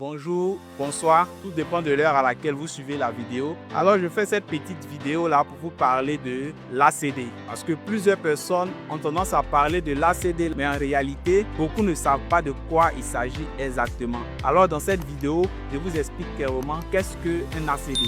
Bonjour, bonsoir, tout dépend de l'heure à laquelle vous suivez la vidéo. Alors je fais cette petite vidéo là pour vous parler de l'ACD. Parce que plusieurs personnes ont tendance à parler de l'ACD, mais en réalité, beaucoup ne savent pas de quoi il s'agit exactement. Alors dans cette vidéo, je vous explique clairement qu'est-ce qu'un ACD.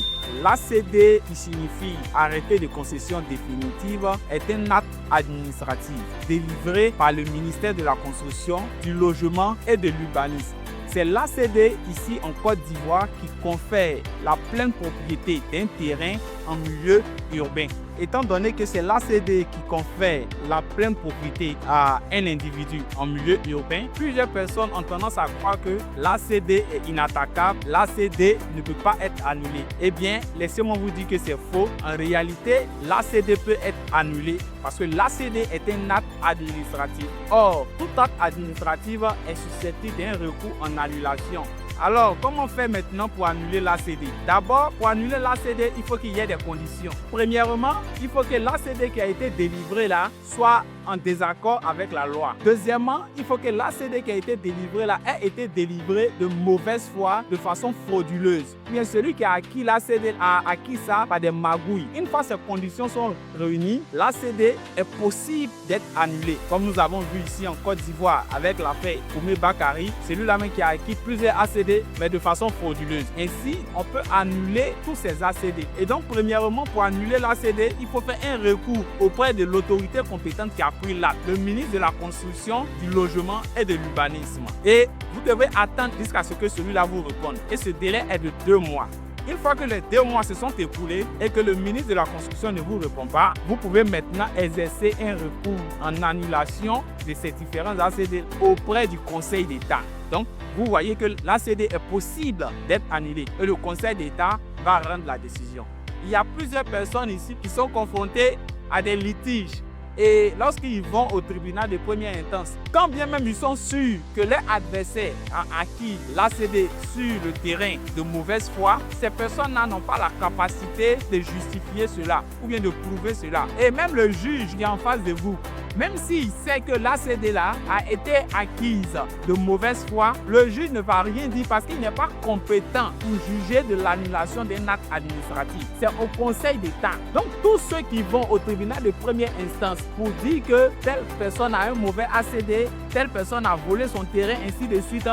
L'ACD, qui signifie arrêté de concession définitive, est un acte administratif délivré par le ministère de la Construction, du Logement et de l'Urbanisme. C'est l'ACD ici en Côte d'Ivoire qui confère la pleine propriété d'un terrain en milieu urbain. Étant donné que c'est l'ACD qui confère la pleine propriété à un individu en milieu urbain, plusieurs personnes ont tendance à croire que l'ACD est inattaquable, l'ACD ne peut pas être annulé. Eh bien, laissez-moi vous dire que c'est faux. En réalité, l'ACD peut être annulé parce que l'ACD est un acte administratif. Or, tout acte administratif est susceptible d'un recours en annulation. Alors, comment faire maintenant pour annuler l'ACD? D'abord, pour annuler l'ACD, il faut qu'il y ait des conditions. Premièrement, il faut que l'ACD qui a été délivré là soit en désaccord avec la loi. Deuxièmement, il faut que l'ACD qui a été délivré là ait été délivré de mauvaise foi, de façon frauduleuse. Bien, celui qui a acquis l'ACD a acquis ça par des magouilles. Une fois ces conditions sont réunies, l'ACD est possible d'être annulé. Comme nous avons vu ici en Côte d'Ivoire avec l'affaire Oumé Bakary, celui-là même qui a acquis plusieurs ACD, mais de façon frauduleuse. Ainsi, on peut annuler tous ces ACD. Et donc, premièrement, pour annuler l'ACD, il faut faire un recours auprès de l'autorité compétente qui a pris l'acte, le ministre de la Construction, du Logement et de l'Urbanisme. Et vous devez attendre jusqu'à ce que celui-là vous réponde. Et ce délai est de 2 mois. Une fois que les 2 mois se sont écoulés et que le ministre de la Construction ne vous répond pas, vous pouvez maintenant exercer un recours en annulation de ces différents ACD auprès du Conseil d'État. Donc, vous voyez que l'ACD est possible d'être annulé et le Conseil d'État va rendre la décision. Il y a plusieurs personnes ici qui sont confrontées à des litiges. Et lorsqu'ils vont au tribunal de première instance, quand bien même ils sont sûrs que leur adversaire a acquis l'ACD sur le terrain de mauvaise foi, ces personnes-là n'ont pas la capacité de justifier cela ou bien de prouver cela. Et même le juge qui est en face de vous, même s'il sait que l'ACD-là a été acquise de mauvaise foi, le juge ne va rien dire parce qu'il n'est pas compétent pour juger de l'annulation d'un acte administratif. C'est au Conseil d'État. Donc, tous ceux qui vont au tribunal de première instance pour dire que telle personne a un mauvais ACD, telle personne a volé son terrain, ainsi de suite,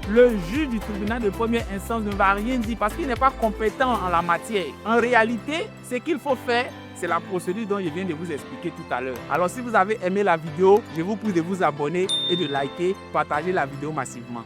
le juge du tribunal de première instance ne va rien dire parce qu'il n'est pas compétent en la matière. En réalité, ce qu'il faut faire, c'est la procédure dont je viens de vous expliquer tout à l'heure. Alors si vous avez aimé la vidéo, je vous prie de vous abonner et de liker, partager la vidéo massivement.